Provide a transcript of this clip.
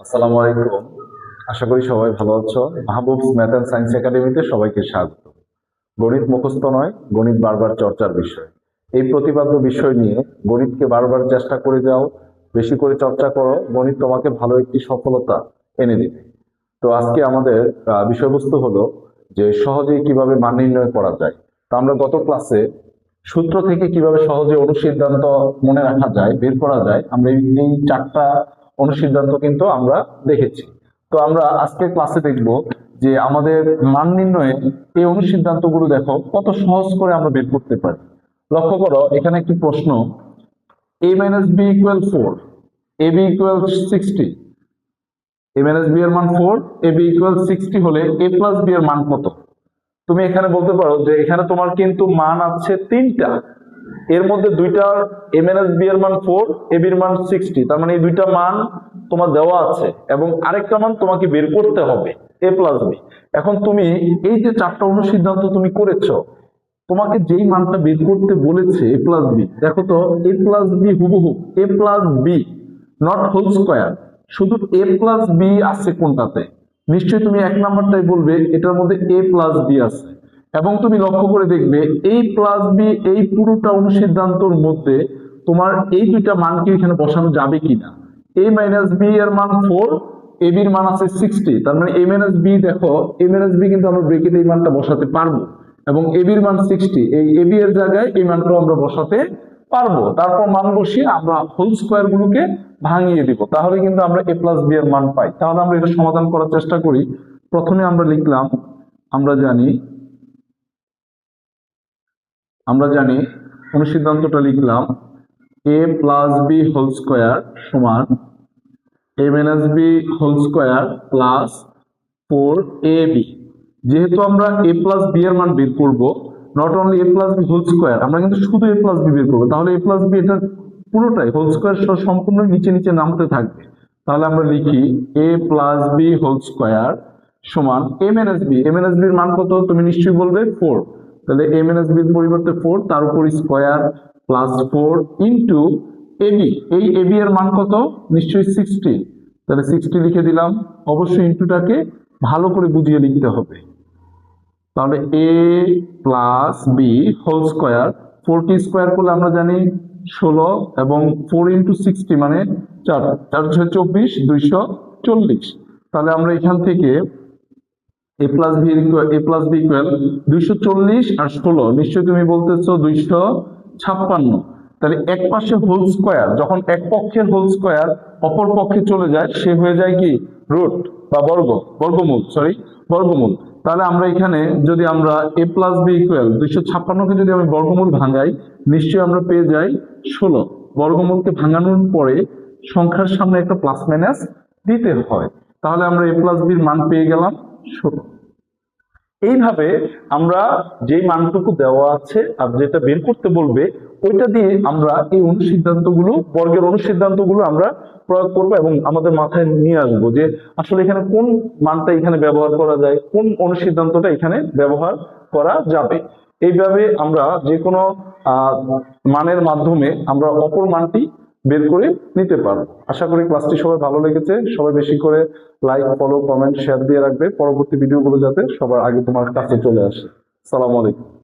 আসসালামু আলাইকুম। আশা করি সবাই ভালো আছো। মাহবুবস ম্যাথ অ্যান্ড সায়েন্স একাডেমিতে সবাইকে স্বাগত। গণিত মুখস্থ নয়, গণিত বারবার চর্চার বিষয়। এই প্রতিপাদ্য বিষয় নিয়ে গণিতকে বারবার চেষ্টা করে যাও, বেশি করে চর্চা করো, গণিত তোমাকে ভালো একটি সফলতা এনে দেবে। তো আজকে আমাদের বিষয়বস্তু হলো যে সহজেই কিভাবে মান নির্ণয় করা যায়। তো আমরা গত ক্লাসে সূত্র থেকে কিভাবে সহজে অনুসিদ্ধান্ত মনে রাখা যায়, বের করা যায়, আমরা এই চারটা অনুসিদ্ধান্ত কিন্তু আমরা দেখেছি। তো আমরা আজকে ক্লাসে দেখব যে আমাদের মান নির্ণয়ে এই অনুসিদ্ধান্তগুলো দেখো কত সহজ করে আমরা বের করতে পারি। লক্ষ্য করো, এখানে একটি প্রশ্ন, a minus B equal 4, A B equal 60, a minus B এর মান 4, এ বি ইকুয়াল 60 হলে a প্লাস বি এর মান কত? তুমি এখানে বলতে পারো যে এখানে তোমার কিন্তু মান আছে তিনটা, এর মধ্যে দুইটার a মাইনাস বি এর মান 4, এ বি এর মান 60, তার মানে এই দুইটা মান তোমার দেওয়া আছে এবং আরেকটা মান তোমাকে বের করতে হবে a প্লাস বি। এখন তুমি এই যে চারটা অনুসিদ্ধান্ত তুমি করেছো, তোমাকে যেই মানটা বের করতে বলেছে a প্লাস বি, দেখো তো a প্লাস বি হুবহু a plus B, not whole square, শুধু a প্লাস বি আছে কোনটাতে? নিশ্চয়ই তুমি এক নাম্বারটাই বলবে এটার মধ্যে a প্লাস বি আছে। এবং তুমি লক্ষ্য করে দেখবে এই প্লাস বি এই পুরোটা অনুসিদ্ধান্তর মধ্যে তোমার এই দুইটা মান কি এখানে বসানো যাবে কিনা। a মাইনাস বি এর মান 4, এ বির মান আছে 60, তার মানে a মাইনাস বি, দেখো a মাইনাস বি কিন্তু আমরা ব্রেকেটে এই মানটা বসাতে পারবো এবং এ বির মান 60, এই এ বি এর জায়গায় এই মানটাও আমরা বসাতে পারবো। তারপর মান বসিয়ে আমরা হোল স্কয়ার গুলোকে ভাঙিয়ে দিব, তাহলে কিন্তু আমরা a প্লাস বি এর মান পাই। তাহলে আমরা এটা সমাধান করার চেষ্টা করি। প্রথমে আমরা লিখলাম, আমরা জানি অনুসিদ্ধান্তটা লিখলাম a plus B whole square সমান a minus B whole square plus 4ab। যেহেতু আমরা a প্লাস বি এর মান বের করব, not only a plus B whole square, আমরা কিন্তু শুধু a প্লাস বি বের করবো, তাহলে a প্লাস বি এটা পুরোটাই হোল স্কয়ার সহ সম্পূর্ণ নিচে নিচে নামতে থাকবে। তাহলে আমরা লিখি a plus B whole square সমান a minus B, a minus B এর মান কত তুমি নিশ্চয়ই বলবে 4, তাহলে a মাইনাস বি এর পরিবর্তে 4, তার উপর স্কয়ার প্লাস 4 ইনটু ab, এই ab এর মান কত? নিশ্চয়ই 60, তাহলে 60 লিখে দিলাম। অবশ্যই ইনটুটাকে ভালো করে বুঝিয়ে লিখতে হবে। তাহলে a plus B whole square, 40 square করলে আমরা জানি 16 এবং 4 ইন্টু 60 মানে 4, 4 24, 240। তাহলে আমরা এখান থেকে a প্লাস বি ইকুয়াল 240 আর 16, নিশ্চয়ই তুমি বলতেছো 256। তাহলে এক পাশে হোল স্কয়ার, যখন এক পক্ষের হোল স্কয়ার অপর পক্ষে চলে যায় সে হয়ে যায় কি রুট বা বর্গমূল। তাহলে আমরা এখানে যদি আমরা a প্লাস বি ইকুয়াল 256কে যদি আমি বর্গমূল ভাঙাই, নিশ্চয়ই আমরা পেয়ে যাই 16। বর্গমূলকে ভাঙানোর পরে সংখ্যার সামনে একটা প্লাস মাইনাস দিতে হয়, তাহলে আমরা a প্লাস বির মান পেয়ে গেলাম 16। এইভাবে আমরা যেই মানটুকু দেওয়া আছে আর যেটা বের করতে বলবে ওইটা দিয়ে আমরা এই অনুসিদ্ধান্তগুলো, বর্গের অনুসিদ্ধান্তগুলো আমরা প্রয়োগ করবো এবং আমাদের মাথায় নিয়ে আসবো যে আসলে এখানে কোন মানটা এখানে ব্যবহার করা যায়, কোন অনুসিদ্ধান্তটা এখানে ব্যবহার করা যাবে। এইভাবে আমরা যে কোনো মানের মাধ্যমে আমরা অপর মানটি বের করে নিতে পারবো। আশা করি ক্লাসটি সবাই ভালো লেগেছে। সবাই বেশি করে লাইক, ফলো, কমেন্ট, শেয়ার দিয়ে রাখবে, পরবর্তী ভিডিওগুলো যাতে সবার আগে তোমার কাছে চলে আসে। আসসালামু আলাইকুম।